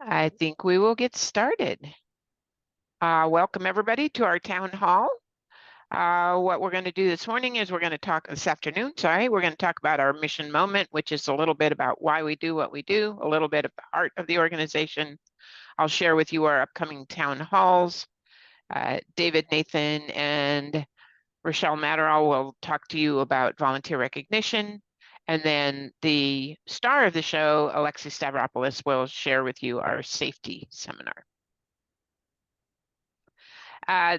I think we will get started. Welcome everybody to our town hall. What we're going to do this morning is we're going to talk this afternoon, we're going to talk about our mission moment, which is a little bit about why we do what we do, a little bit of the heart of the organization. I'll share with you our upcoming town halls. David, Nathan, and Rochelle Matterall will talk to you about volunteer recognition. And then the star of the show, Alexi Stavropoulos, will share with you our safety seminar.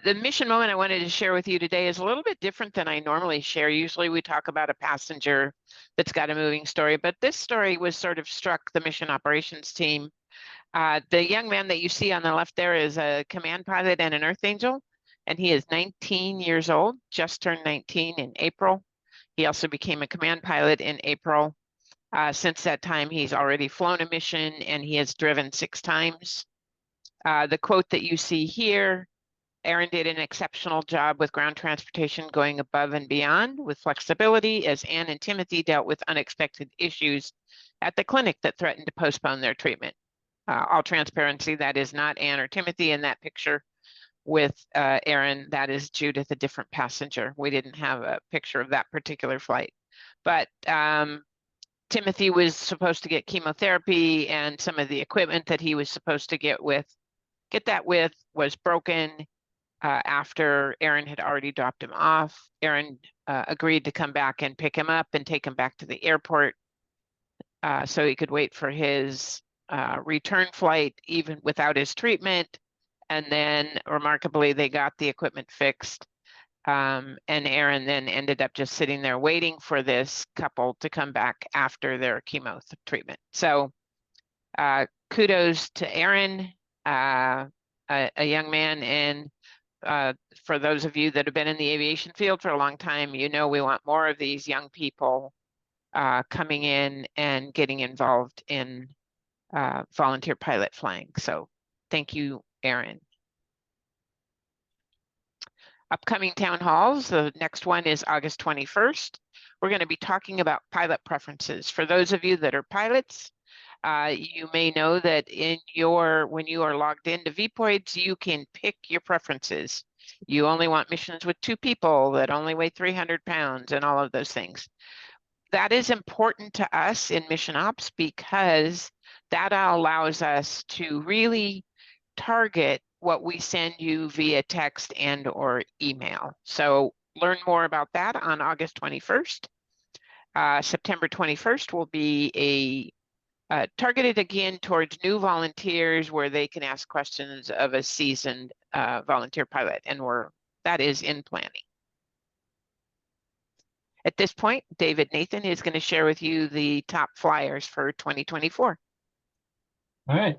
The mission moment I wanted to share with you today is a little bit different than I normally share. Usually we talk about a passenger that's got a moving story, but this story was sort of struck the mission operations team. The young man that you see on the left there is a command pilot and an Earth Angel, and he is 19 years old, just turned 19 in April. He also became a command pilot in April. Since that time, he's already flown a mission and he has driven 6 times. The quote that you see here, Aaron did an exceptional job with ground transportation, going above and beyond with flexibility as Anne and Timothy dealt with unexpected issues at the clinic that threatened to postpone their treatment. All transparency, that is not Anne or Timothy in that picture with Aaron. That is Judith, a different passenger. We didn't have a picture of that particular flight. But Timothy was supposed to get chemotherapy, and some of the equipment that he was supposed to get that with was broken. After Aaron had already dropped him off, Aaron agreed to come back and pick him up and take him back to the airport so he could wait for his return flight even without his treatment. And then remarkably, they got the equipment fixed. And Aaron then ended up just sitting there waiting for this couple to come back after their chemo treatment. So kudos to Aaron, a young man. And for those of you that have been in the aviation field for a long time, you know we want more of these young people coming in and getting involved in volunteer pilot flying. So thank you, Aaron. Upcoming town halls, the next one is August 21st. We're going to be talking about pilot preferences. For those of you that are pilots, you may know that when you are logged into VPOIDs, you can pick your preferences. You only want missions with 2 people that only weigh 300 pounds and all of those things. That is important to us in mission ops because that allows us to really target what we send you via text and or email. So learn more about that on August 21st. September 21st will be targeted again towards new volunteers where they can ask questions of a seasoned volunteer pilot, and that is in planning. At this point, David Nathan is going to share with you the top flyers for 2024. All right.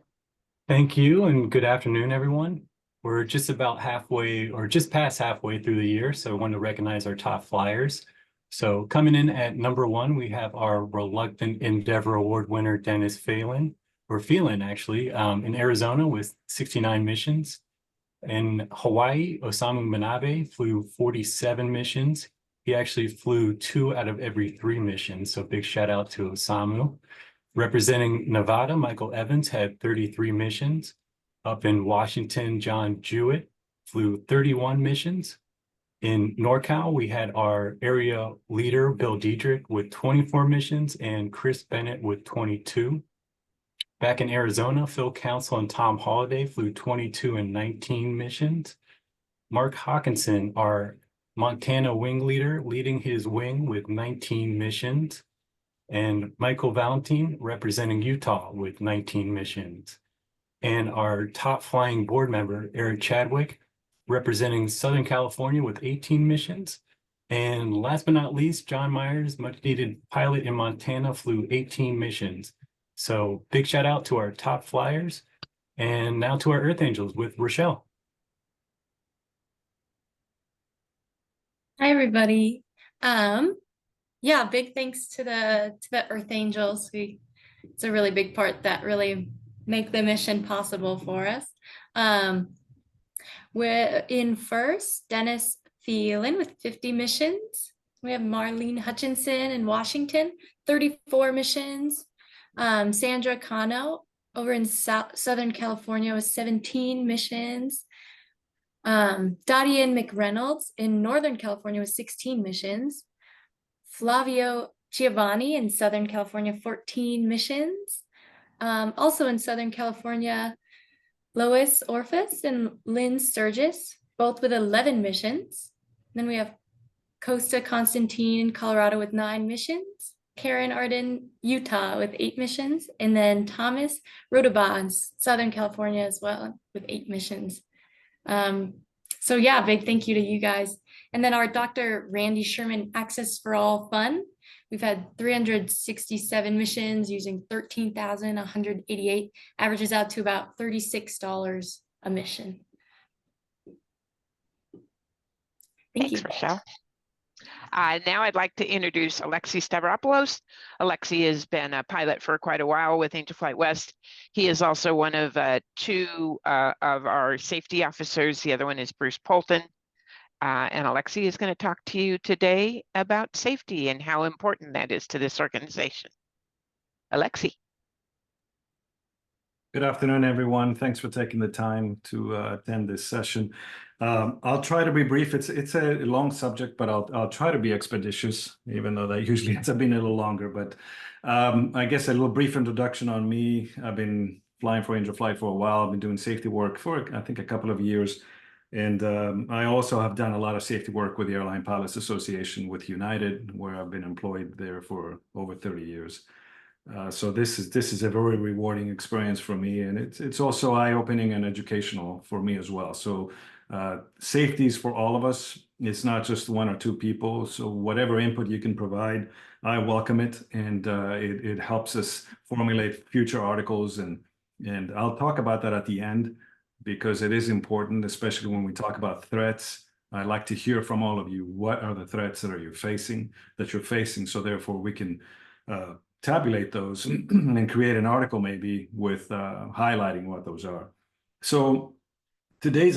Thank you and good afternoon, everyone. We're just about halfway or just past halfway through the year, so I want to recognize our top flyers. So coming in at number 1, we have our Reluctant Endeavor Award winner, Dennis Phelan, actually, in Arizona with 69 missions. In Hawaii, Osamu Manabe flew 47 missions. He actually flew 2 out of every 3 missions, so big shout out to Osamu. Representing Nevada, Michael Evans had 33 missions. Up in Washington, John Jewett flew 31 missions. In NorCal, we had our area leader, Bill Diedrich, with 24 missions and Chris Bennett with 22. Back in Arizona, Phil Council and Tom Holliday flew 22 and 19 missions. Mark Hawkinson, our Montana wing leader, leading his wing with 19 missions. And Michael Valentine representing Utah with 19 missions. And our top flying board member, Eric Chadwick, representing Southern California with 18 missions. And last but not least, John Myers, much needed pilot in Montana, flew 18 missions. So big shout out to our top flyers. And now to our Earth Angels with Rochelle. Hi, everybody. Yeah, big thanks to the Earth Angels. It's a really big part that really make the mission possible for us. We're in first, Dennis Phelan with 50 missions. We have Marlene Hutchinson in Washington, 34 missions. Sandra Cano over in Southern California was 17 missions. Dottie and McReynolds in Northern California was 16 missions. Flavio Giovanni in Southern California, 14 missions. Also in Southern California, Lois Orphis and Lynn Sturgis, both with 11 missions. Then we have Costa Constantine in Colorado with 9 missions. Karen Arden, Utah with 8 missions. And then Thomas Rodabaugh in Southern California as well with 8 missions. So yeah, big thank you to you guys. And then our Dr. Randy Sherman Access for All Fund. We've had 367 missions using 13,188, averages out to about $36 a mission. Thank Thanks, you. Rochelle. Now I'd like to introduce Alexi Stavropoulos. Alexi has been a pilot for quite a while with Angel Flight West. He is also one of 2 of our safety officers. The other one is Bruce Polton. And Alexi is going to talk to you today about safety and how important that is to this organization. Alexi. Good afternoon, everyone. Thanks for taking the time to attend this session. I'll try to be brief. It's a long subject, but I'll try to be expeditious, even though that usually ends up being a little longer. But I guess a little brief introduction on me. I've been flying for Angel Flight for a while. I've been doing safety work for, I think, a couple of years. And I also have done a lot of safety work with the Airline Pilots Association with United, where I've been employed there for over 30 years. So this is a very rewarding experience for me, and it's also eye-opening and educational for me as well. So safety is for all of us. It's not just 1 or 2 people. So whatever input you can provide, I welcome it, and it helps us formulate future articles, and I'll talk about that at the end because it is important, especially when we talk about threats. I like to hear from all of you. What are the threats that you're facing? So therefore we can tabulate those and create an article maybe with highlighting what those are. So today's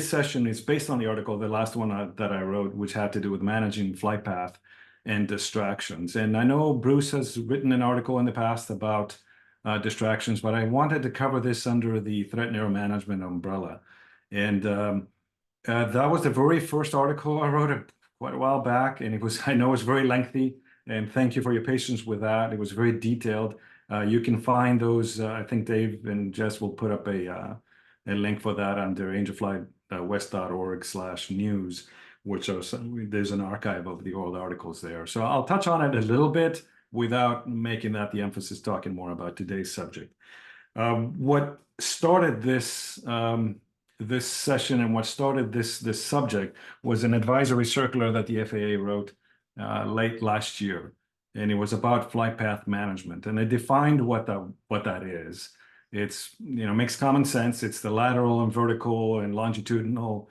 session is based on the article, the last one that I wrote, which had to do with managing flight path and distractions. And I know Bruce has written an article in the past about distractions, but I wanted to cover this under the threat and error management umbrella. And that was the very first article I wrote quite a while back, and I know it's very lengthy. And thank you for your patience with that. It was very detailed. You can find those. I think Dave and Jess will put up a link for that under angelflightwest.org/news, which there's an archive of the old articles there. So I'll touch on it a little bit without making that the emphasis, talking more about today's subject. What started this session and what started this subject was an advisory circular that the FAA wrote late last year, and it was about flight path management, and it defined what that is. It's, makes common sense. It's the lateral and vertical and longitudinal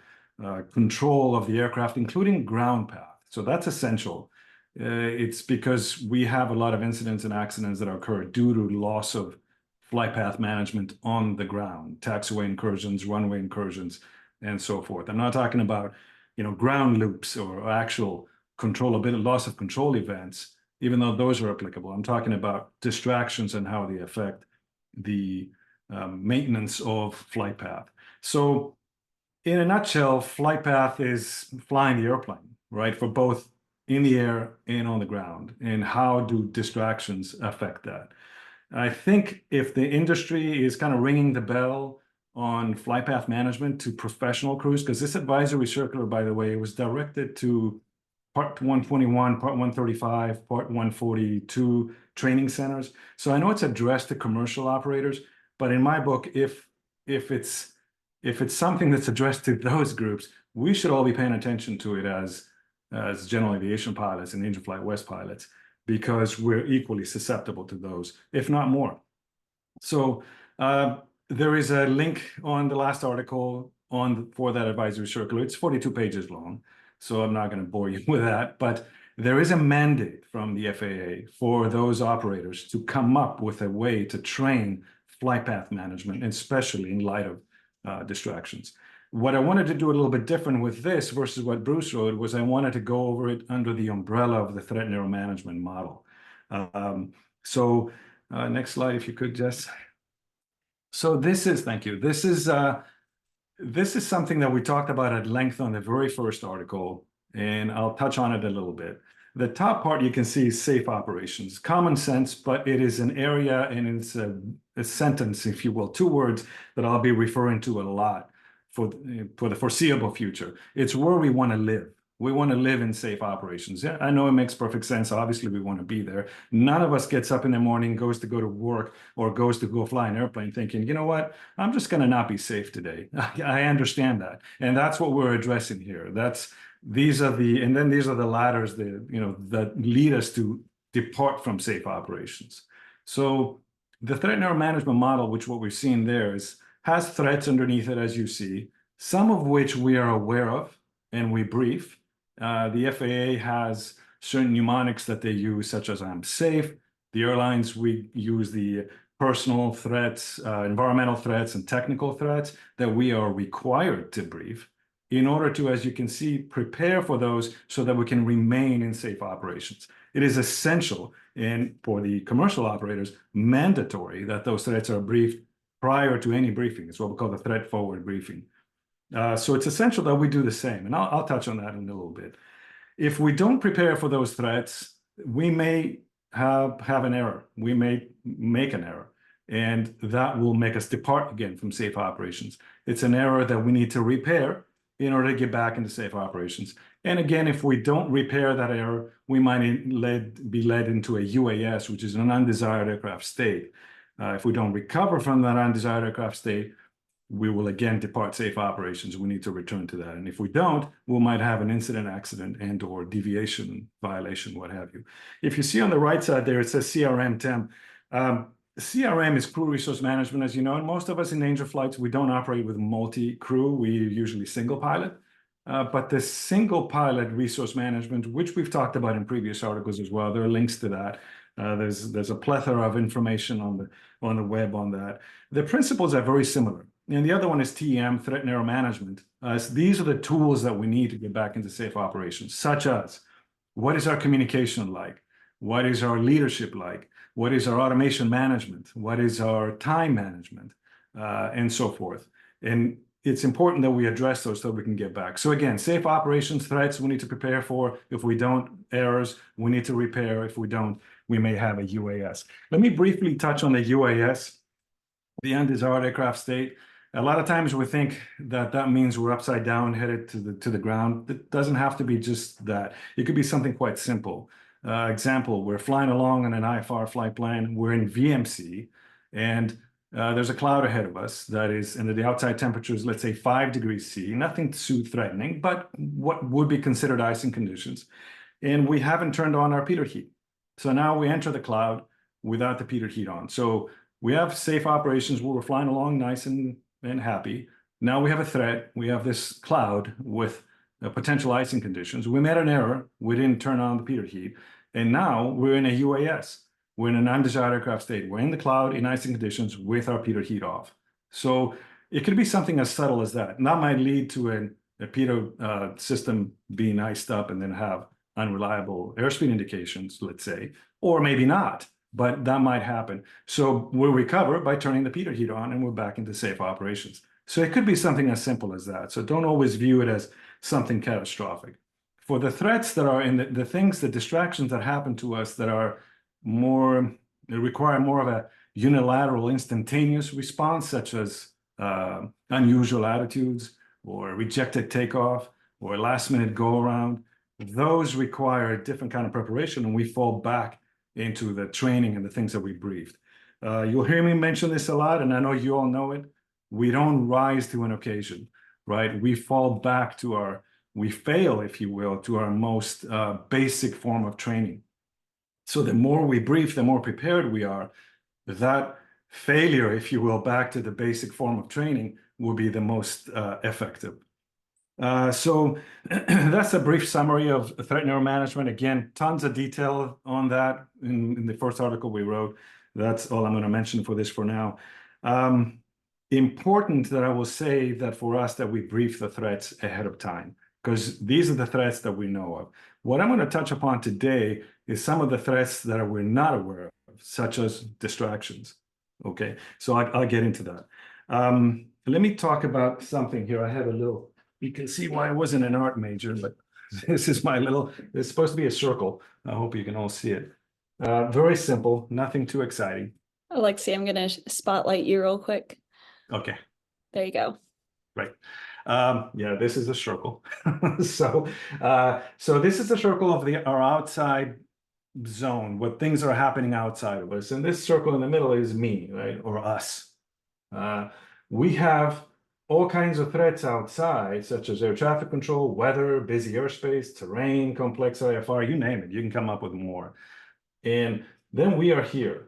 control of the aircraft, including ground path. So that's essential. It's because we have a lot of incidents and accidents that occur due to loss of flight path management on the ground, taxiway incursions, runway incursions, and so forth. I'm not talking about, ground loops or actual loss of control events, even though those are applicable. I'm talking about distractions and how they affect the maintenance of flight path. So in a nutshell, flight path is flying the airplane, right? For both in the air and on the ground. And how do distractions affect that? I think if the industry is kind of ringing the bell on flight path management to professional crews, because this advisory circular, by the way, was directed to Part 121, Part 135, Part 142 training centers. So I know it's addressed to commercial operators, but in my book, if it's something that's addressed to those groups, we should all be paying attention to it as general aviation pilots and Angel Flight West pilots, because we're equally susceptible to those, if not more. So there is a link on the last article for that advisory circular. It's 42 pages long, so I'm not going to bore you with that. But there is a mandate from the FAA for those operators to come up with a way to train flight path management, especially in light of distractions. What I wanted to do a little bit different with this versus what Bruce wrote was I wanted to go over it under the umbrella of the threat and error management model. Next slide, if you could, Jess. So thank you. This is something that we talked about at length on the very first article, and I'll touch on it a little bit. The top part you can see is safe operations. Common sense, but it is an area and it's a sentence, if you will, 2 words that I'll be referring to a lot for the foreseeable future. It's where we want to live. We want to live in safe operations. Yeah, I know it makes perfect sense. Obviously, we want to be there. None of us gets up in the morning, goes to go to work, or goes to go fly an airplane thinking, you know what, I'm just going to not be safe today. I understand that. And that's what we're addressing here. These are the ladders that lead us to depart from safe operations. So the threat and error management model, which what we're seeing there has threats underneath it, as you see, some of which we are aware of and we brief. The FAA has certain mnemonics that they use, such as I'm safe. The airlines, we use the personal threats, environmental threats, and technical threats that we are required to brief in order to, as you can see, prepare for those so that we can remain in safe operations. It is essential, and for the commercial operators, mandatory that those threats are briefed prior to any briefing. It's what we call the threat forward briefing. So it's essential that we do the same, and I'll touch on that in a little bit. If we don't prepare for those threats, we may have an error. We may make an error, and that will make us depart again from safe operations. It's an error that we need to repair in order to get back into safe operations. And again, if we don't repair that error, we might be led into a UAS, which is an undesired aircraft state. If we don't recover from that undesired aircraft state, we will again depart safe operations. We need to return to that. And if we don't, we might have an incident, accident, and or deviation, violation, what have you. If you see on the right side there, it says CRM, Tim. CRM is crew resource management, as you know, and most of us in danger flights, we don't operate with multi-crew. We usually single pilot. But the single pilot resource management, which we've talked about in previous articles as well, there are links to that. There's a plethora of information on the web on that. The principles are very similar. And the other one is TEM, threat and error management. These are the tools that we need to get back into safe operations, such as what is our communication like? What is our leadership like? What is our automation management? What is our time management? And so forth. And it's important that we address those so we can get back. So again, safe operations, threats we need to prepare for. If we don't, errors, we need to repair. If we don't, we may have a UAS. Let me briefly touch on the UAS, the undesired aircraft state. A lot of times we think that means we're upside down, headed to the ground. It doesn't have to be just that. It could be something quite simple. Example, we're flying along on an IFR flight plan. We're in VMC, and there's a cloud ahead of us that is, and the outside temperature is, let's say, 5 degrees C. Nothing too threatening, but what would be considered icing conditions. And we haven't turned on our pitot heat. So now we enter the cloud without the pitot heat on. So we have safe operations where we're flying along nice and happy. Now we have a threat. We have this cloud with potential icing conditions. We made an error. We didn't turn on the pitot heat. And now we're in a UAS. We're in an undesired aircraft state. We're in the cloud in icing conditions with our pitot heat off. So it could be something as subtle as that. And that might lead to a pitot system being iced up and then have unreliable airspeed indications, let's say, or maybe not. But that might happen. So we'll recover by turning the pitot heat on and we're back into safe operations. So it could be something as simple as that. So don't always view it as something catastrophic. For the threats that are in the things, the distractions that happen to us that are they require more of a unilateral, instantaneous response, such as unusual attitudes or rejected takeoff or last minute go around, those require a different kind of preparation, and we fall back into the training and the things that we briefed. You'll hear me mention this a lot, and I know you all know it. We don't rise to an occasion, right? We fall back to we fail, if you will, to our most basic form of training. So the more we brief, the more prepared we are. That failure, if you will, back to the basic form of training will be the most effective. So that's a brief summary of threat and error management. Again, tons of detail on that in the first article we wrote. That's all I'm going to mention for this for now. Important that I will say that for us that we brief the threats ahead of time, because these are the threats that we know of. What I'm going to touch upon today is some of the threats that we're not aware of. such as distractions. Okay, so I'll get into that. Let me talk about something here. I have a little, you can see why I wasn't an art major, but this is my little, it's supposed to be a circle. I hope you can all see it. Very simple, nothing too exciting. Alexi, I'm gonna spotlight you real quick. Okay. There you go. Right. Yeah, this is a circle. So this is a circle of our outside zone, what things are happening outside of us. And this circle in the middle is me, right? Or us. We have all kinds of threats outside, such as air traffic control, weather, busy airspace, terrain, complex IFR, you name it. You can come up with more. And then we are here.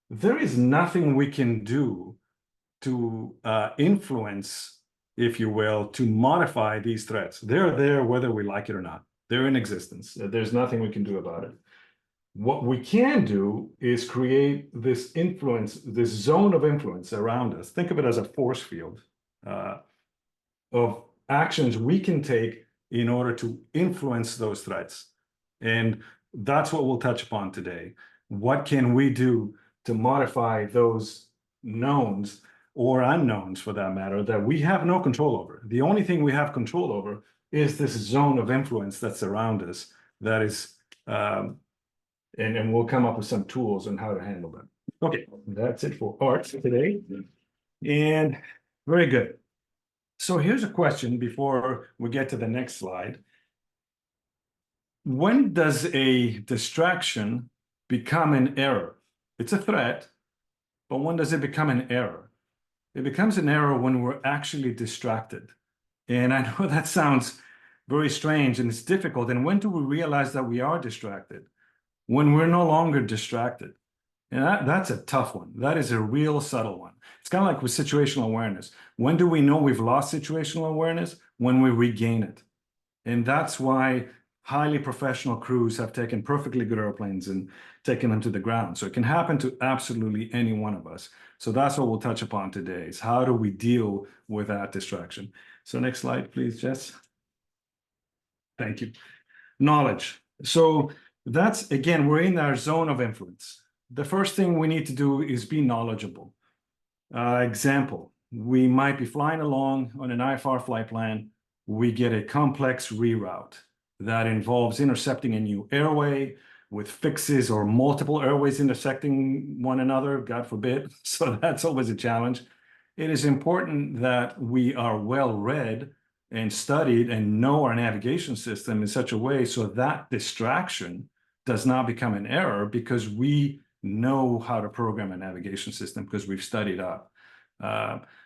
There is nothing we can do to influence, if you will, to modify these threats. They're there whether we like it or not. They're in existence. There's nothing we can do about it. What we can do is create this influence, this zone of influence around us. Think of it as a force field of actions we can take in order to influence those threats. And that's what we'll touch upon today. What can we do to modify those knowns or unknowns, for that matter, that we have no control over? The only thing we have control over is this zone of influence that's around us. That is, and we'll come up with some tools on how to handle them. Okay, that's it for art today. And very good. So here's a question before we get to the next slide. When does a distraction become an error? It's a threat, but when does it become an error? It becomes an error when we're actually distracted. And I know that sounds very strange and it's difficult. And when do we realize that we are distracted? When we're no longer distracted. And that's a tough one. That is a real subtle one. It's kind of like with situational awareness. When do we know we've lost situational awareness? When we regain it. And that's why highly professional crews have taken perfectly good airplanes and taken them to the ground. So it can happen to absolutely any one of us. So that's what we'll touch upon today, is how do we deal with that distraction. So next slide, please, Jess. Thank you. Knowledge. So that's, again, we're in our zone of influence. The first thing we need to do is be knowledgeable. Example, we might be flying along on an IFR flight plan. We get a complex reroute that involves intercepting a new airway with fixes or multiple airways intersecting one another, God forbid. So that's always a challenge. It is important that we are well read and studied and know our navigation system in such a way so that distraction does not become an error, because we know how to program a navigation system because we've studied up.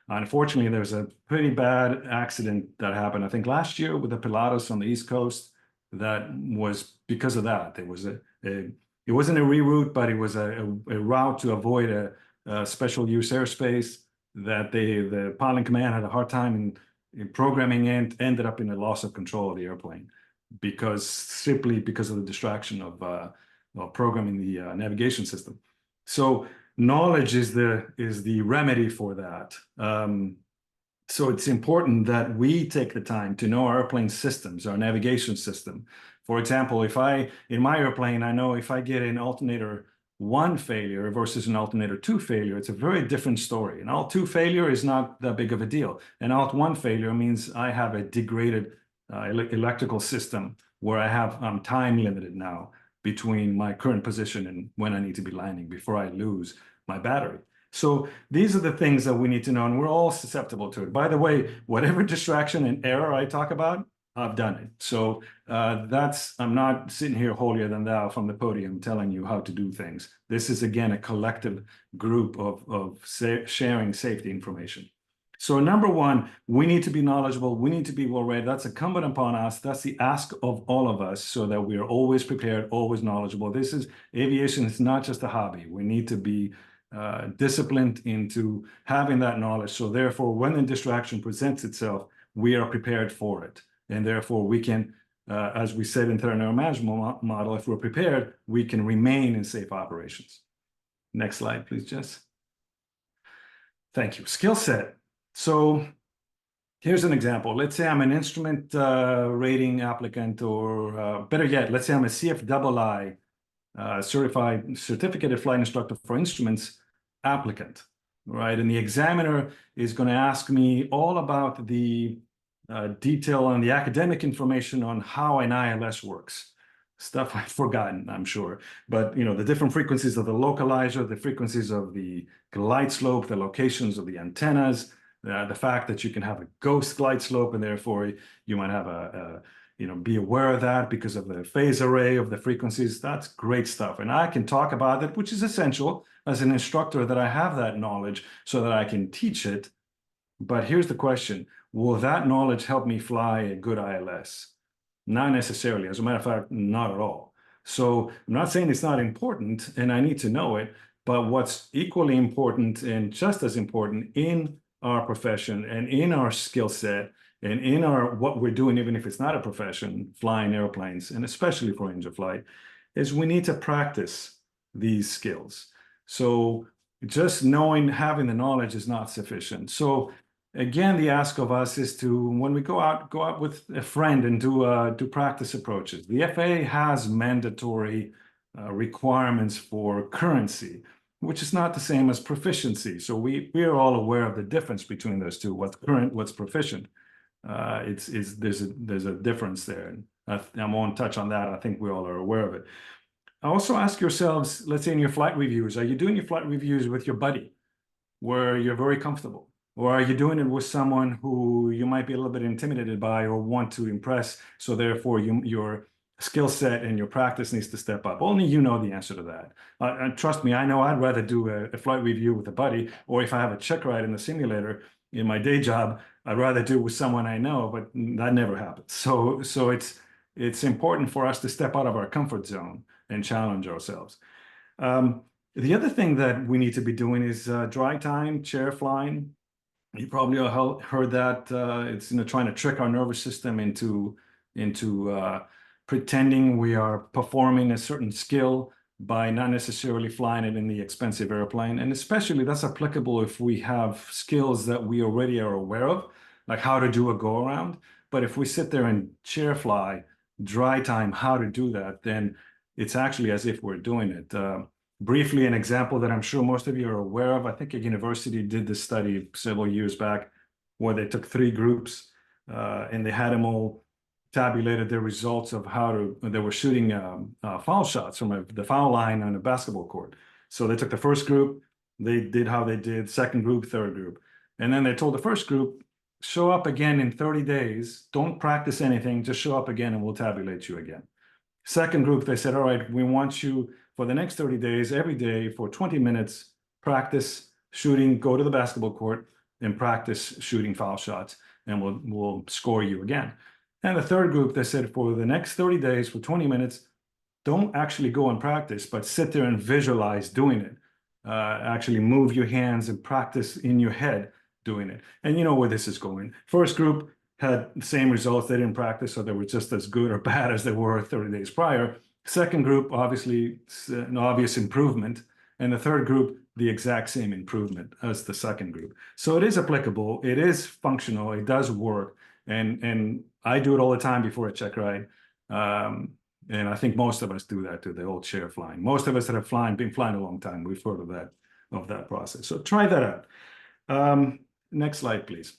Unfortunately, there's a pretty bad accident that happened, I think last year, with the Pilatus on the East Coast. That was because of that. There was it wasn't a reroute, but it was a route to avoid a special use airspace that the piloting command had a hard time in programming, and ended up in a loss of control of the airplane simply because of the distraction of programming the navigation system. So knowledge is the remedy for that. So it's important that we take the time to know our airplane systems, our navigation system. For example, in my airplane, I know if I get an alternator 1 failure versus an alternator 2 failure, it's a very different story. An alt 2 failure is not that big of a deal. An alt 1 failure means I have a degraded electrical system where I'm time limited now between my current position and when I need to be landing before I lose my battery. So these are the things that we need to know, and we're all susceptible to it. By the way, whatever distraction and error I talk about, I've done it. So I'm not sitting here holier than thou from the podium telling you how to do things. This is, again, a collective group of sharing safety information. So number one, we need to be knowledgeable. We need to be well read. That's incumbent upon us. That's the ask of all of us, so that we are always prepared, always knowledgeable. Aviation is not just a hobby. We need to be disciplined into having that knowledge. So therefore, when the distraction presents itself, we are prepared for it. And therefore we can, as we said in the Terranero management model, if we're prepared, we can remain in safe operations. Next slide, please, Jess. Thank you. Skill set. So here's an example. Let's say I'm an instrument rating applicant, or better yet, let's say I'm a CFII certified certificated flight instructor for instruments applicant, right? And the examiner is going to ask me all about the detail and the academic information on how an ILS works. Stuff I've forgotten, I'm sure. But, you know, the different frequencies of the localizer, the frequencies of the glide slope, the locations of the antennas, the fact that you can have a ghost glide slope, and therefore you might have you know, be aware of that because of the phase array of the frequencies. That's great stuff. And I can talk about it, which is essential as an instructor, that I have that knowledge so that I can teach it. But here's the question: will that knowledge help me fly a good ILS? Not necessarily. As a matter of fact, not at all. So I'm not saying it's not important and I need to know it, but what's equally important and just as important in our profession and in our skill set and in our what we're doing, even if it's not a profession, flying airplanes, and especially for range of flight, is we need to practice these skills. So just knowing, having the knowledge is not sufficient. So again, the ask of us is to, when we go out with a friend and do practice approaches. The FAA has mandatory requirements for currency, which is not the same as proficiency. So we are all aware of the difference between those two: what's current, what's proficient. There's a difference there, and I won't touch on that. I think we all are aware of it. Also ask yourselves, let's say in your flight reviews, are you doing your flight reviews with your buddy where you're very comfortable? Or are you doing it with someone who you might be a little bit intimidated by or want to impress, so therefore your skill set and your practice needs to step up? Only you know the answer to that. And trust me, I know I'd rather do a flight review with a buddy, or if I have a check ride in the simulator in my day job, I'd rather do it with someone I know, but that never happens. So it's important for us to step out of our comfort zone and challenge ourselves. The other thing that we need to be doing is dry time, chair flying. You probably all heard that. It's, you know, trying to trick our nervous system into pretending we are performing a certain skill by not necessarily flying it in the expensive airplane. And especially that's applicable if we have skills that we already are aware of, like how to do a go around. But if we sit there and chair fly, dry time, how to do that, then it's actually as if we're doing it. Briefly, an example that I'm sure most of you are aware of: I think a university did this study several years back where they took 3 groups and they had them all tabulated their results of they were shooting foul shots from the foul line on a basketball court. So they took the first group, they did how they did, second group, third group. And then they told the first group, show up again in 30 days, don't practice anything, just show up again and we'll tabulate you again. Second group, they said, all right, we want you for the next 30 days, every day for 20 minutes, practice shooting, go to the basketball court and practice shooting foul shots, and we'll score you again. And the third group, they said, for the next 30 days, for 20 minutes, don't actually go and practice, but sit there and visualize doing it. Actually move your hands and practice in your head doing it. And you know where this is going. First group had the same results. They didn't practice, so they were just as good or bad as they were 30 days prior. Second group, obviously an obvious improvement. And the third group, the exact same improvement as the second group. So it is applicable, it is functional, it does work. And I do it all the time before a check ride. And I think most of us do that too, the old chair flying. Most of us that have been flying a long time, we've heard of that process. So try that out. Next slide, please.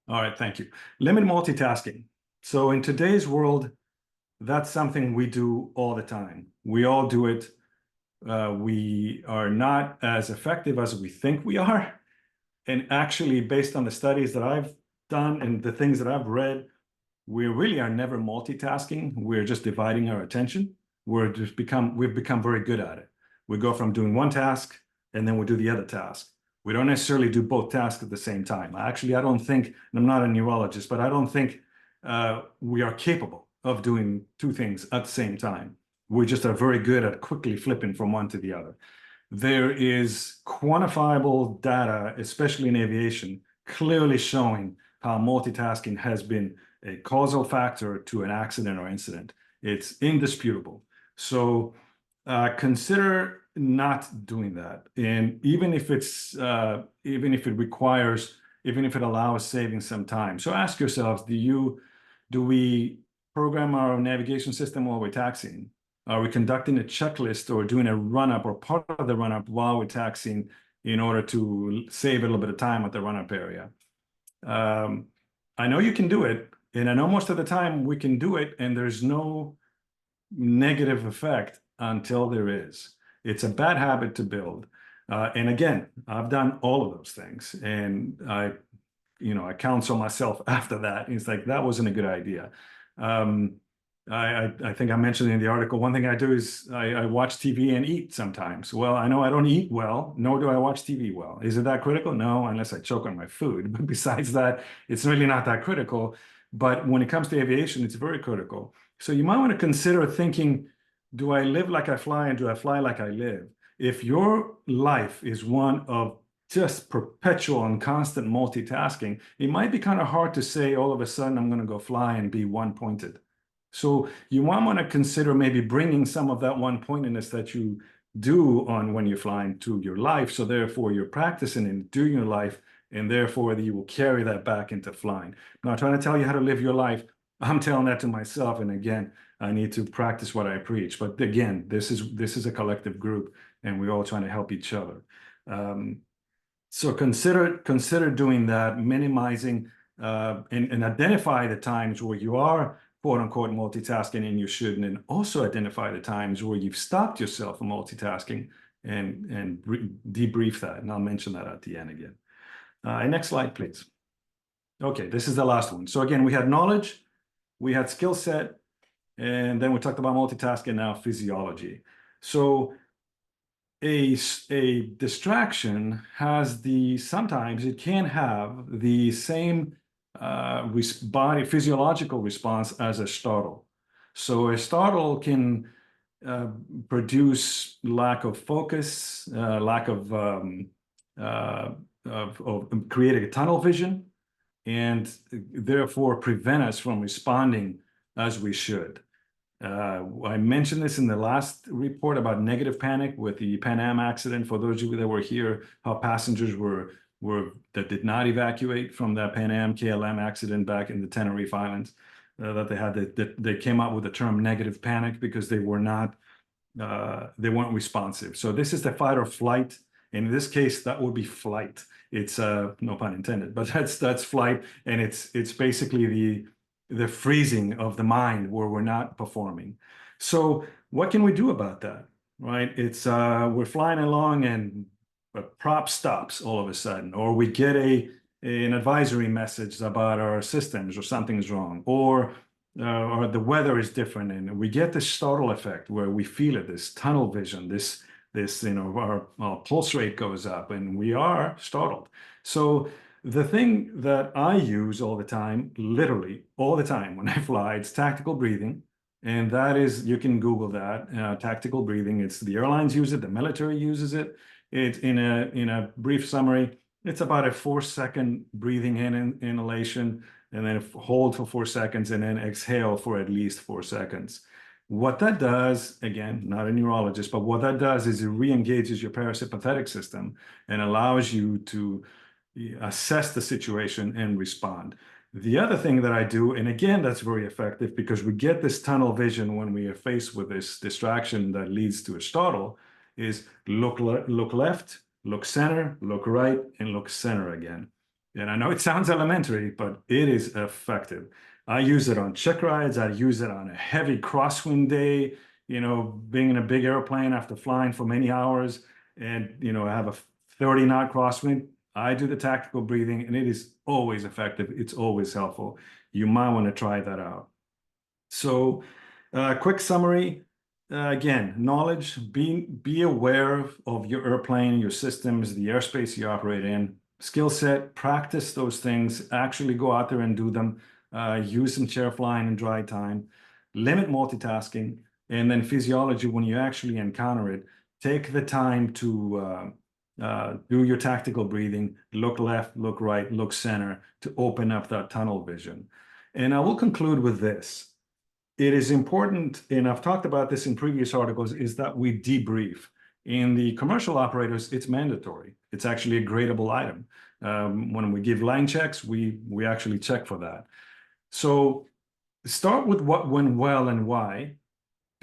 All right, thank you. Limit multitasking. So in today's world, that's something we do all the time. We all do it. We are not as effective as we think we are. And actually, based on the studies that I've done and the things that I've read, we really are never multitasking. We're just dividing our attention. We've become very good at it. We go from doing one task and then we do the other task. We don't necessarily do both tasks at the same time. Actually, I don't think, and I'm not a neurologist, but I don't think we are capable of doing 2 things at the same time. We just are very good at quickly flipping from one to the other. There is quantifiable data, especially in aviation, clearly showing how multitasking has been a causal factor to an accident or incident. It's indisputable. So consider not doing that. And even if it allows saving some time. So ask yourselves, do we program our navigation system while we're taxiing? Are we conducting a checklist or doing a run-up or part of the run-up while we're taxiing in order to save a little bit of time at the run-up area? I know you can do it, and I know most of the time we can do it, and there's no negative effect until there is. It's a bad habit to build. And again, I've done all of those things, and I counsel myself after that. It's like, that wasn't a good idea. I think I mentioned in the article, one thing I do is I watch TV and eat sometimes. Well, I know I don't eat well, nor do I watch TV well. Is it that critical? No, unless I choke on my food. But besides that, it's really not that critical. But when it comes to aviation, it's very critical. So you might want to consider thinking, do I live like I fly and do I fly like I live? If your life is one of just perpetual and constant multitasking, it might be kind of hard to say all of a sudden I'm going to go fly and be one-pointed. So you might want to consider maybe bringing some of that one-pointedness that you do on when you're flying to your life. So therefore you're practicing and doing your life, and therefore you will carry that back into flying. I'm not trying to tell you how to live your life. I'm telling that to myself. And again, I need to practice what I preach. But again, this is a collective group, and we're all trying to help each other. So consider doing that, minimizing and identify the times where you are quote unquote multitasking and you shouldn't, and also identify the times where you've stopped yourself from multitasking and debrief that. And I'll mention that at the end again. Next slide, please. Okay, this is the last one. So again, we had knowledge, we had skill set, and then we talked about multitasking, now physiology. So a distraction has sometimes it can have the same body physiological response as a startle. So a startle can produce lack of focus, lack of creating a tunnel vision, and therefore prevent us from responding as we should. I mentioned this in the last report about negative panic with the Pan Am accident. For those of you that were here, how passengers that did not evacuate from that Pan Am KLM accident back in the Tenerife Islands, that they had they came up with the term negative panic because they weren't responsive. So this is the fight or flight. In this case, that would be flight. It's no pun intended, but that's flight, and it's basically the freezing of the mind where we're not performing. So what can we do about that, right? It's we're flying along and a prop stops all of a sudden, or we get an advisory message about our systems or something's wrong, or the weather is different, and we get this startle effect where we feel it, this tunnel vision, this our pulse rate goes up and we are startled. So the thing that I use all the time, literally all the time when I fly, it's tactical breathing. And that is, you can Google that, tactical breathing. It's the airlines use it, the military uses it. It's in a brief summary, it's about a 4-second breathing in inhalation, and then hold for 4 seconds, and then exhale for at least 4 seconds. What that does, again, not a neurologist, but what that does is it re-engages your parasympathetic system and allows you to assess the situation and respond. The other thing that I do, and again, that's very effective because we get this tunnel vision when we are faced with this distraction that leads to a startle, is look left, look center, look right, and look center again. And I know it sounds elementary, but it is effective. I use it on check rides. I use it on a heavy crosswind day, being in a big airplane after flying for many hours, and, I have a 30-knot crosswind. I do the tactical breathing, and it is always effective. It's always helpful. You might want to try that out. So quick summary. Again, knowledge, be aware of your airplane, your systems, the airspace you operate in. Skill set, practice those things, actually go out there and do them. Use some chair flying in dry time. Limit multitasking. And then physiology, when you actually encounter it, take the time to do your tactical breathing, look left, look right, look center, to open up that tunnel vision. And I will conclude with this. It is important, and I've talked about this in previous articles, is that we debrief. In the commercial operators, it's mandatory. It's actually a gradable item. When we give line checks, we actually check for that. So start with what went well and why,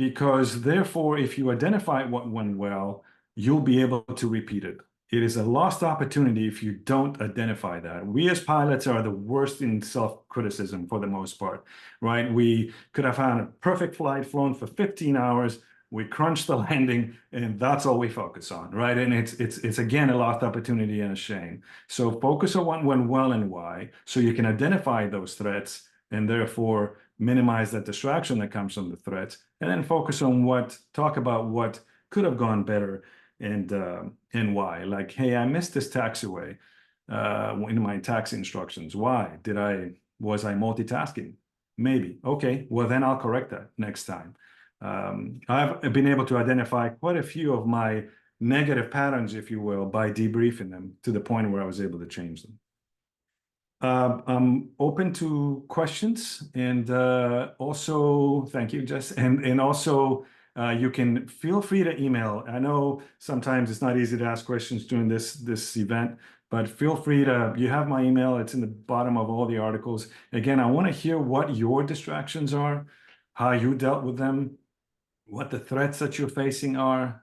because therefore, if you identify what went well, you'll be able to repeat it. It is a lost opportunity if you don't identify that. We as pilots are the worst in self-criticism for the most part, right? We could have had a perfect flight, flown for 15 hours, we crunch the landing, and that's all we focus on, right? And it's again a lost opportunity and a shame. So focus on what went well and why, so you can identify those threats and therefore minimize that distraction that comes from the threats, and then focus on talk about what could have gone better and why. Like, hey, I missed this taxiway in my taxi instructions. Why? Was I multitasking? Maybe. Okay, well then I'll correct that next time. I've been able to identify quite a few of my negative patterns, if you will, by debriefing them to the point where I was able to change them. I'm open to questions, and also thank you, Jess, and also you can feel free to email. I know sometimes it's not easy to ask questions during this event, but feel free to. You have my email; it's in the bottom of all the articles. Again, I want to hear what your distractions are, how you dealt with them, what the threats that you're facing are,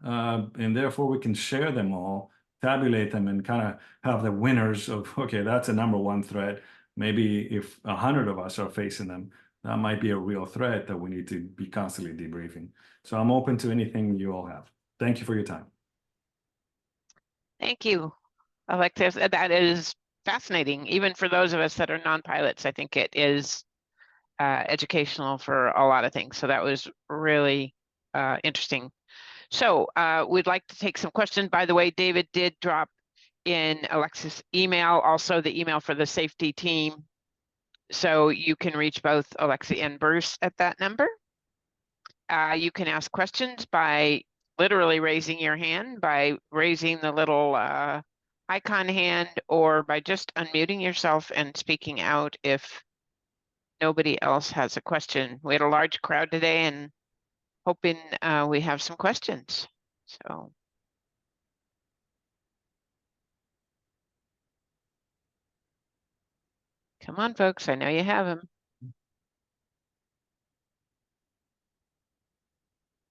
and therefore we can share them all, tabulate them, and kind of have the winners of, okay, that's a number one threat. Maybe if 100 of us are facing them, that might be a real threat that we need to be constantly debriefing. So I'm open to anything you all have. Thank you for your time. Thank you, Alexis. That is fascinating. Even for those of us that are non-pilots, I think it is educational for a lot of things. So that was really interesting. So we'd like to take some questions. By the way, David did drop in Alexis' email, also the email for the safety team. So you can reach both Alexi and Bruce at that number. You can ask questions by literally raising your hand, by raising the little icon hand, or by just unmuting yourself and speaking out if nobody else has a question. We had a large crowd today and hoping we have some questions. So. Come on, folks, I know you have them.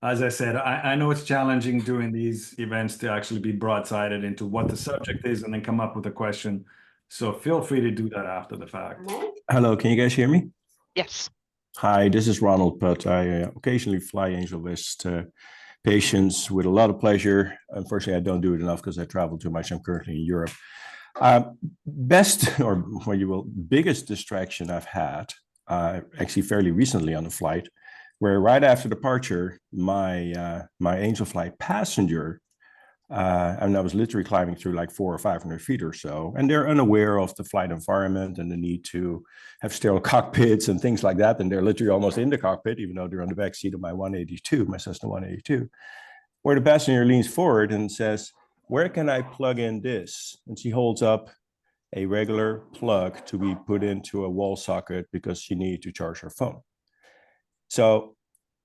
As I said, I know it's challenging during these events to actually be broadsided into what the subject is and then come up with a question. So feel free to do that after the fact. Hello, can you guys hear me? Yes. Hi, this is Ronald, but I occasionally fly AngelList patients with a lot of pleasure. Unfortunately, I don't do it enough because I travel too much. I'm currently in Europe. Best, or what you will, biggest distraction I've had, actually fairly recently on a flight, where right after departure, my Angel flight passenger, and I was literally climbing through like 400 or 500 feet or so, and they're unaware of the flight environment and the need to have sterile cockpits and things like that, and they're literally almost in the cockpit, even though they're on the back seat of my 182, my Cessna 182, where the passenger leans forward and says, "Where can I plug in this?" And she holds up a regular plug to be put into a wall socket because she needed to charge her phone. So,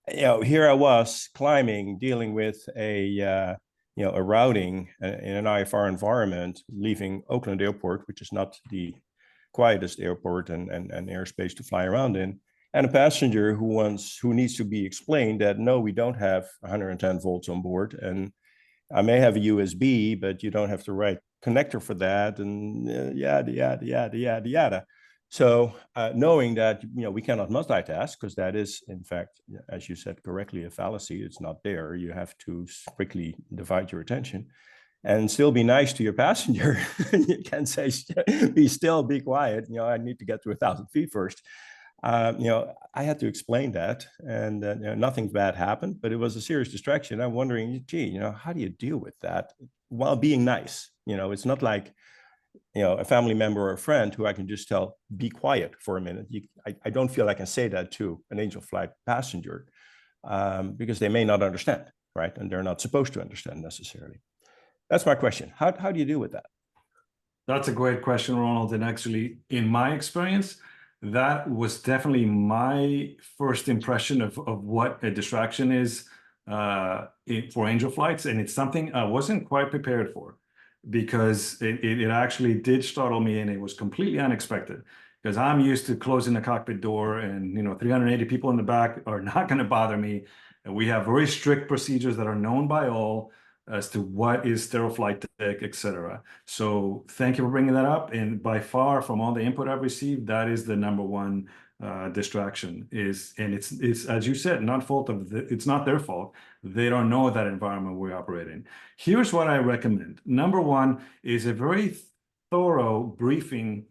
here I was climbing, dealing with a routing in an IFR environment, leaving Oakland Airport, which is not the quietest airport and airspace to fly around in, and a passenger who needs to be explained that no, we don't have 110 volts on board, and I may have a USB, but you don't have the right connector for that, and yada. So knowing that we cannot multitask, because that is, in fact, as you said correctly, a fallacy. It's not there. You have to strictly divide your attention, and still be nice to your passenger. You can say, "Be still, be quiet. I need to get to 1,000 feet first." I had to explain that, and nothing bad happened, but it was a serious distraction. I'm wondering, gee, how do you deal with that while being nice? It's not like a family member or a friend who I can just tell, be quiet for a minute. I don't feel I can say that to an Angel flight passenger because they may not understand, right? And they're not supposed to understand necessarily. That's my question. How do you deal with that? That's a great question, Ronald. And actually, in my experience, that was definitely my first impression of what a distraction is for Angel flights. And it's something I wasn't quite prepared for, because it actually did startle me, and it was completely unexpected, because I'm used to closing the cockpit door and 380 people in the back are not going to bother me. And we have very strict procedures that are known by all as to what is sterile flight deck, etc. So thank you for bringing that up. And by far, from all the input I've received, that is the number one distraction. And it's as you said, it's not their fault. They don't know that environment we operate in. Here's what I recommend. Number one is a very thorough briefing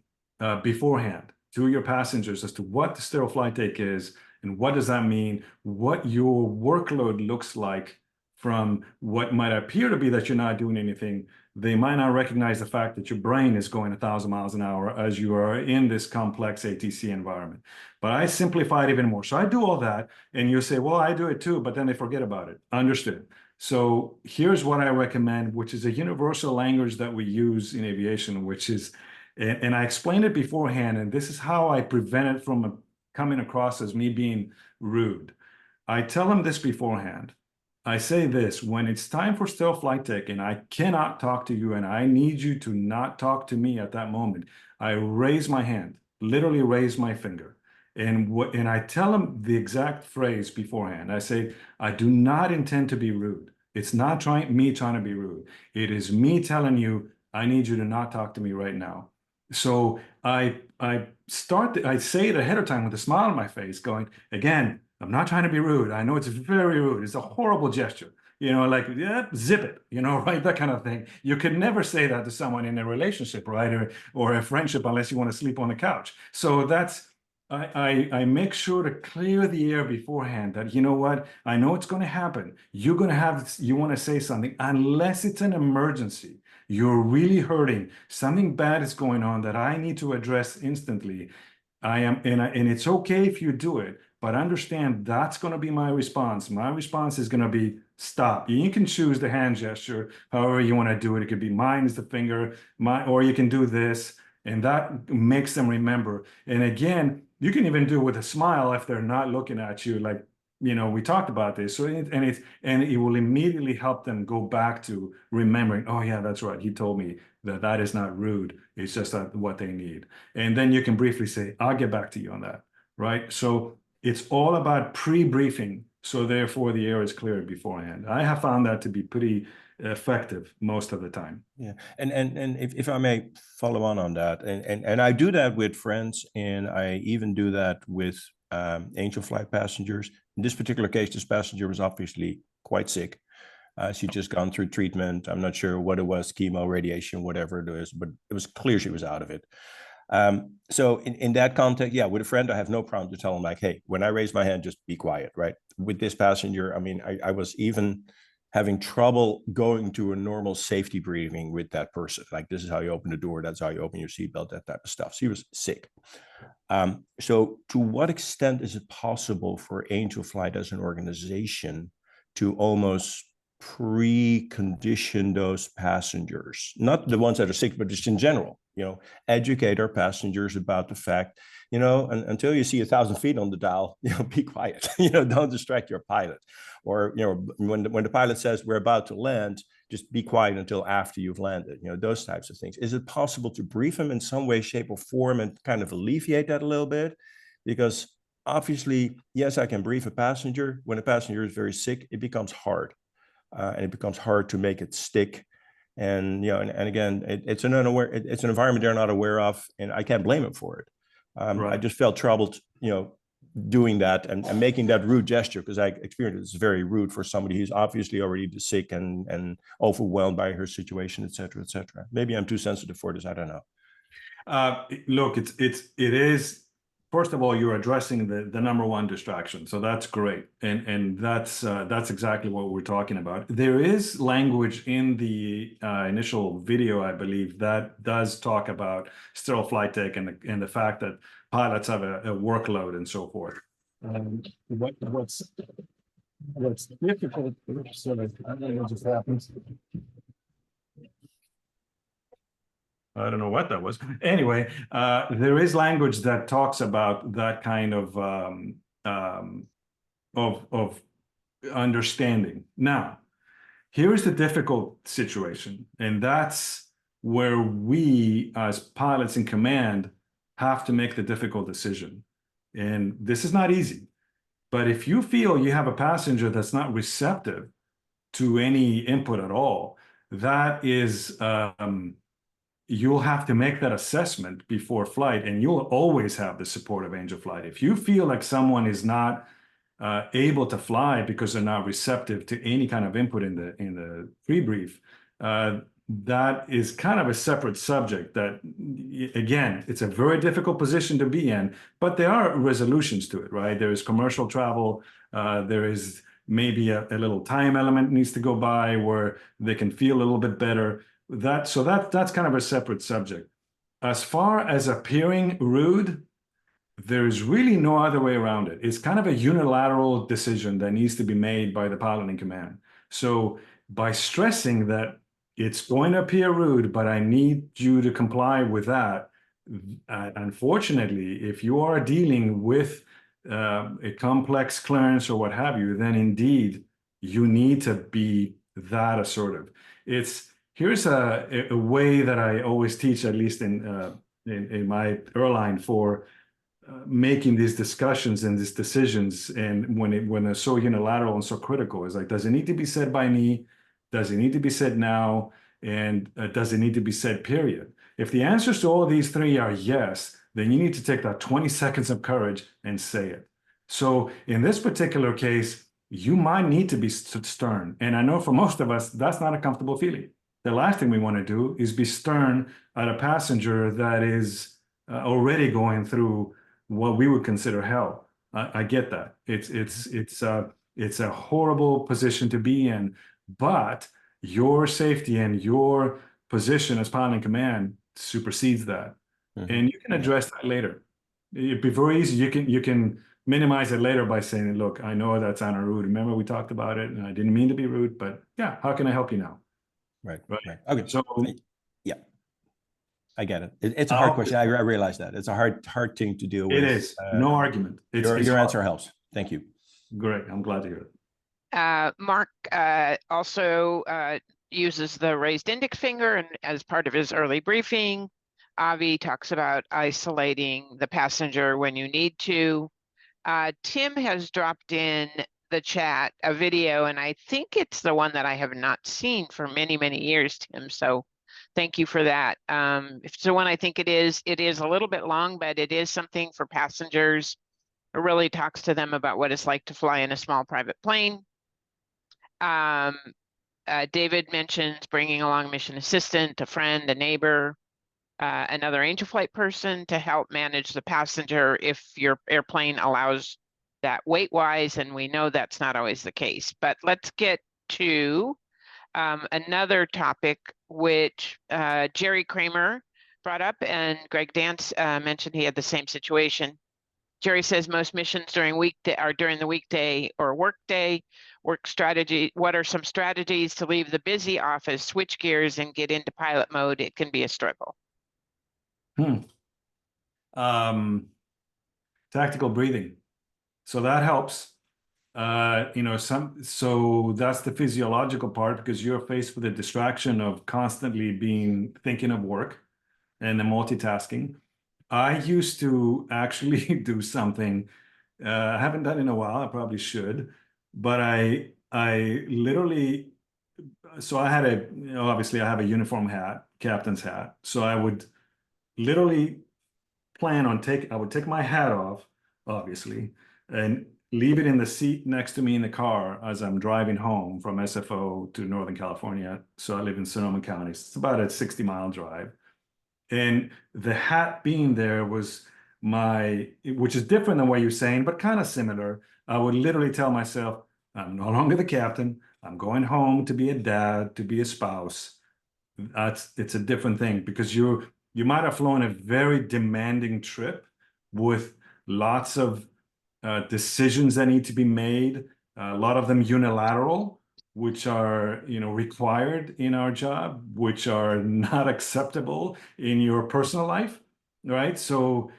beforehand to your passengers as to what the sterile flight deck is and what does that mean, what your workload looks like from what might appear to be that you're not doing anything. They might not recognize the fact that your brain is going 1,000 miles an hour as you are in this complex ATC environment. But I simplify it even more. So I do all that, and you say, well, I do it too, but then they forget about it. Understood. So here's what I recommend, which is a universal language that we use in aviation, which is, and I explained it beforehand, and this is how I prevent it from coming across as me being rude. I tell them this beforehand. I say this, when it's time for sterile flight deck and I cannot talk to you and I need you to not talk to me at that moment, I raise my hand, literally raise my finger. And I tell them the exact phrase beforehand. I say, I do not intend to be rude. It's not me trying to be rude. It is me telling you, I need you to not talk to me right now. So I say it ahead of time with a smile on my face going, again, I'm not trying to be rude. I know it's very rude. It's a horrible gesture. Like, yeah, zip it, right? That kind of thing. You could never say that to someone in a relationship, right? Or a friendship unless you want to sleep on the couch. So I make sure to clear the air beforehand that, you know what? I know it's going to happen. You want to say something unless it's an emergency. You're really hurting. Something bad is going on that I need to address instantly. And it's okay if you do it, but understand that's going to be my response. My response is going to be stop. You can choose the hand gesture, however you want to do it. It could be mine is the finger, or you can do this, and that makes them remember. And again, you can even do it with a smile if they're not looking at you, like, we talked about this. So it will immediately help them go back to remembering, oh yeah, that's right. He told me that is not rude. It's just what they need. And then you can briefly say, I'll get back to you on that, right? So it's all about pre-briefing. So therefore the air is cleared beforehand. I have found that to be pretty effective most of the time. Yeah, and if I may follow on that, and I do that with friends, and I even do that with angel flight passengers. In this particular case, this passenger was obviously quite sick. She'd just gone through treatment. I'm not sure what it was, chemo, radiation, whatever it is, but it was clear she was out of it. So in that context, yeah, with a friend, I have no problem to tell them like, hey, when I raise my hand, just be quiet, right? With this passenger, I mean, I was even having trouble going to a normal safety briefing with that person. Like, this is how you open the door, that's how you open your seatbelt, that type of stuff. She was sick. So to what extent is it possible for Angel Flight as an organization to almost precondition those passengers, not the ones that are sick, but just in general, educate our passengers about the fact, until you see 1,000 feet on the dial, be quiet, don't distract your pilot. Or, when the pilot says we're about to land, just be quiet until after you've landed, those types of things. Is it possible to brief them in some way, shape, or form and kind of alleviate that a little bit? Because obviously, yes, I can brief a passenger. When a passenger is very sick, it becomes hard. And it becomes hard to make it stick. And, and again, it's an environment they're not aware of, and I can't blame them for it. Right. I just felt troubled, doing that and making that rude gesture, because I experienced it's very rude for somebody who's obviously already sick and overwhelmed by her situation, et cetera, et cetera. Maybe I'm too sensitive for this. I don't know. Look, it is. First of all, you're addressing the number one distraction, so that's great, and that's exactly what we're talking about. There is language in the initial video, I believe, that does talk about sterile flight deck and the fact that pilots have a workload and so forth. What's difficult? Sorry, I don't know what just happened. I don't know what that was. Anyway, there is language that talks about that kind of understanding. Now, here's the difficult situation, and that's where we, as pilots in command, have to make the difficult decision. And this is not easy. But if you feel you have a passenger that's not receptive to any input at all, that is, you'll have to make that assessment before flight, and you'll always have the support of Angel Flight. If you feel like someone is not able to fly because they're not receptive to any kind of input in the pre-brief, that is kind of a separate subject that, again, it's a very difficult position to be in, but there are resolutions to it, right? There is commercial travel. There is maybe a little time element needs to go by where they can feel a little bit better. That's kind of a separate subject. As far as appearing rude, there's really no other way around it. It's kind of a unilateral decision that needs to be made by the pilot in command. So by stressing that it's going to appear rude, but I need you to comply with that, unfortunately, if you are dealing with a complex clearance or what have you, then indeed you need to be that assertive. Here's a way that I always teach, at least in my airline, for making these discussions and these decisions, and when they're so unilateral and so critical, is like, does it need to be said by me? Does it need to be said now? And does it need to be said, period? If the answers to all of these three are yes, then you need to take that 20 seconds of courage and say it. So in this particular case, you might need to be stern. And I know for most of us, that's not a comfortable feeling. The last thing we want to do is be stern at a passenger that is already going through what we would consider hell. I get that. It's a horrible position to be in, but your safety and your position as pilot in command supersedes that. And you can address that later. It'd be very easy. You can minimize it later by saying, look, I know that's sounded rude. Remember we talked about it and I didn't mean to be rude, but yeah, how can I help you now? Right. Okay. So yeah, I get it. It's a hard question. I realize that. It's a hard thing to deal with. It is. No argument. Your answer helps. Thank you. Great. I'm glad to hear it. Mark also uses the raised index finger, and as part of his early briefing, Avi talks about isolating the passenger when you need to. Tim has dropped in the chat a video, and I think it's the one that I have not seen for many, many years, Tim. So thank you for that. If it's the one I think it is a little bit long, but it is something for passengers. It really talks to them about what it's like to fly in a small private plane. David mentions bringing along a mission assistant, a friend, a neighbor, another Angel Flight person to help manage the passenger if your airplane allows that weight-wise, and we know that's not always the case. But let's get to another topic, which Jerry Kramer brought up, and Greg Dance mentioned he had the same situation. Jerry says most missions during the weekday or workday. Work strategy. What are some strategies to leave the busy office, switch gears, and get into pilot mode? It can be a struggle. Tactical breathing. So that helps. So that's the physiological part, because you're faced with the distraction of constantly thinking of work and the multitasking. I used to actually do something I haven't done in a while. I probably should, but I literally, so I had obviously I have a uniform hat, captain's hat. So I would literally plan on I would take my hat off, obviously, and leave it in the seat next to me in the car as I'm driving home from SFO to Northern California. So I live in Sonoma County. It's about a 60-mile drive. And the hat being there was which is different than what you're saying, but kind of similar. I would literally tell myself, I'm no longer the captain. I'm going home to be a dad, to be a spouse. It's a different thing, because you might have flown a very demanding trip with lots of decisions that need to be made, a lot of them unilateral, which are required in our job, which are not acceptable in your personal life, right? So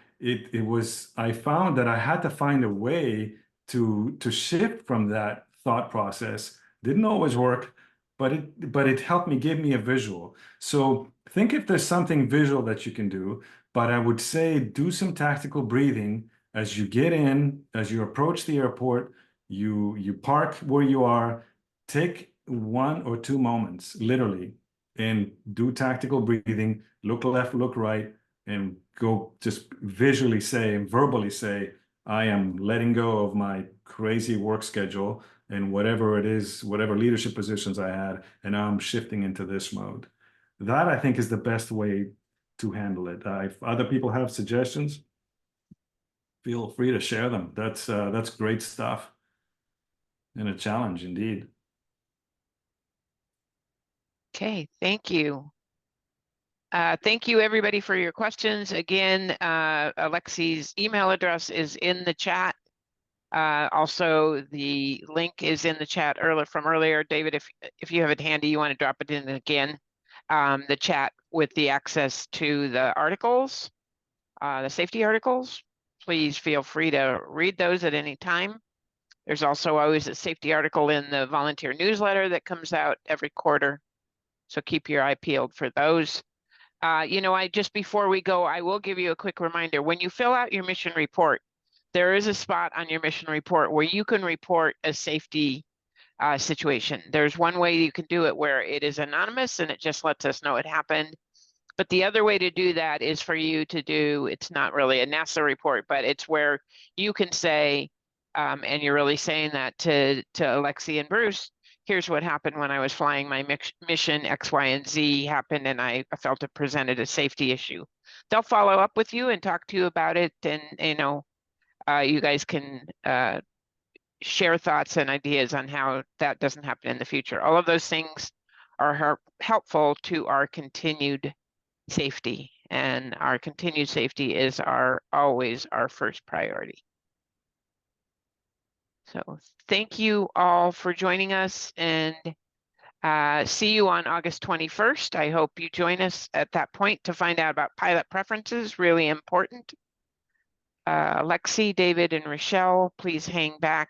I found that I had to find a way to shift from that thought process. Didn't always work, but it helped me, give me a visual. So think if there's something visual that you can do, but I would say do some tactical breathing as you get in, as you approach the airport, you park where you are, take 1 or 2 moments, literally, and do tactical breathing, look left, look right, and go just visually say and verbally say, I am letting go of my crazy work schedule and whatever it is, whatever leadership positions I had, and now I'm shifting into this mode. That, I think, is the best way to handle it. If other people have suggestions, feel free to share them. That's great stuff and a challenge indeed. Okay, thank you. Thank you, everybody, for your questions. Again, Alexi's email address is in the chat. Also, the link is in the chat from earlier. David, if you have it handy, you want to drop it in again. The chat with the access to the articles, the safety articles. Please feel free to read those at any time. There's also always a safety article in the volunteer newsletter that comes out every quarter. So keep your eye peeled for those. Just before we go, I will give you a quick reminder. When you fill out your mission report, there is a spot on your mission report where you can report a safety situation. There's one way you can do it where it is anonymous and it just lets us know it happened. But the other way to do that is for you to do, it's not really a NASA report, but it's where you can say, and you're really saying that to Alexi and Bruce, here's what happened when I was flying my mission, X, Y, and Z happened, and I felt it presented a safety issue. They'll follow up with you and talk to you about it, and you guys can share thoughts and ideas on how that doesn't happen in the future. All of those things are helpful to our continued safety, and our continued safety is always our first priority. So thank you all for joining us, and see you on August 21st. I hope you join us at that point to find out about pilot preferences, really important. Alexi, David, and Rochelle, please hang back.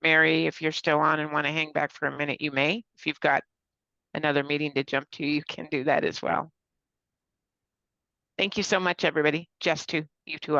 Mary, if you're still on and want to hang back for a minute, you may. If you've got another meeting to jump to, you can do that as well. Thank you so much, everybody. Jess, too. You too.